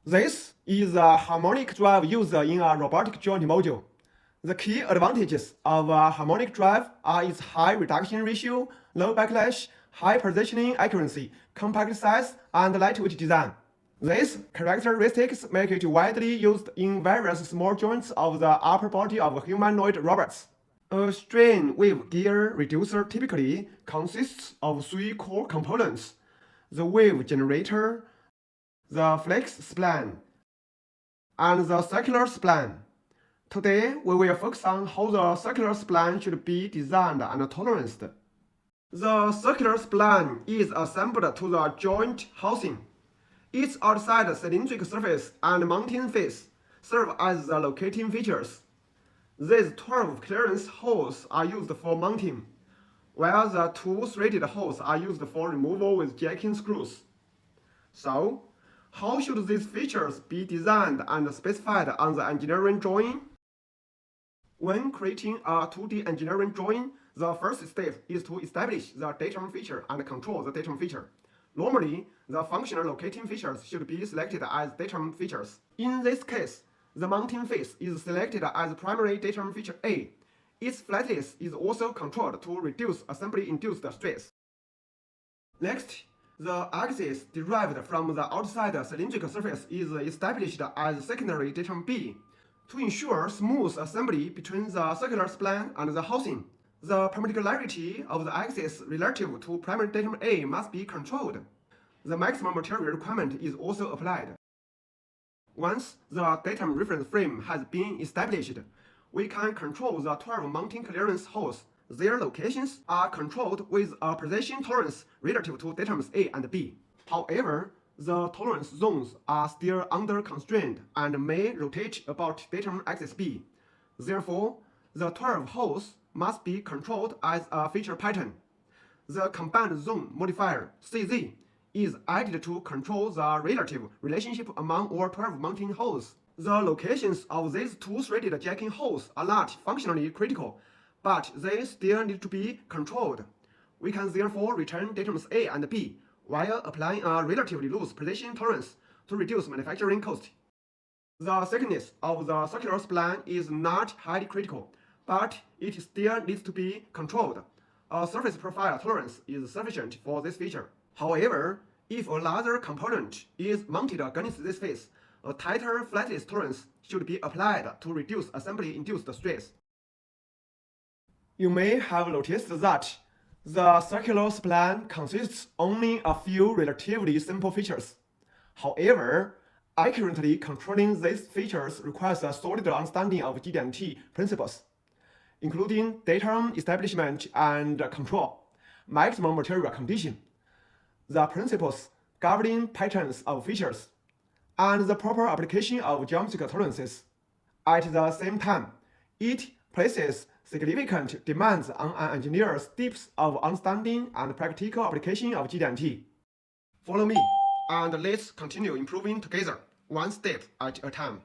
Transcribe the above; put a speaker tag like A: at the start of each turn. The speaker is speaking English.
A: This is a harmonic drive used in a robotic joint module. The key advantages of a harmonic drive are its high reduction ratio, low backlash, high positioning accuracy, compact size, and lightweight design. These characteristics make it widely used in various small joints of the upper body of humanoid robots. A strain wave gear reducer typically consists of three core components: the wave generator, the flex spline, and the circular spline. Today, we will focus on how the circular spline should be designed and toleranced. The circular spline is assembled to the joint housing. Its outside cylindrical surface and mounting face serve as the locating features. These 12 clearance holes are used for mounting, while the 2 threaded holes are used for removal with jacking screws. So, how should these features be designed and specified on the engineering drawing? When creating a 2D engineering drawing, the first step is to establish the datum feature and control the datum feature. Normally, the functional locating features should be selected as datum features. In this case, the mounting face is selected as primary datum feature A. Its flatness is also controlled to reduce assembly-induced stress. Next, the axis derived from the outside cylindrical surface is established as secondary datum B. To ensure smooth assembly between the circular spline and the housing, the perpendicularity of the axis relative to primary datum A must be controlled. The maximum material requirement is also applied. Once the datum reference frame has been established, we can control the 12 mounting clearance holes. Their locations are controlled with a position tolerance relative to datums A and B. However, the tolerance zones are still under constraint and may rotate about datum axis B. Therefore, the 12 holes must be controlled as a feature pattern. The combined zone modifier, CZ, is added to control the relative relationship among all 12 mounting holes. The locations of these 2 threaded jacking holes are not functionally critical, but they still need to be controlled. We can therefore return datums A and B while applying a relatively loose position tolerance to reduce manufacturing cost. The thickness of the circular spline is not highly critical, but it still needs to be controlled. A surface profile tolerance is sufficient for this feature. However, if a larger component is mounted against this face, a tighter flatness tolerance should be applied to reduce assembly-induced stress. You may have noticed that the circular spline consists only a few relatively simple features. However, accurately controlling these features requires a solid understanding of GD&T principles, including datum establishment and control, maximum material condition, the principles governing patterns of features, and the proper application of geometric tolerances. At the same time, it places significant demands on an engineer's depth of understanding and practical application of GD&T. Follow me, and let's continue improving together, one step at a time.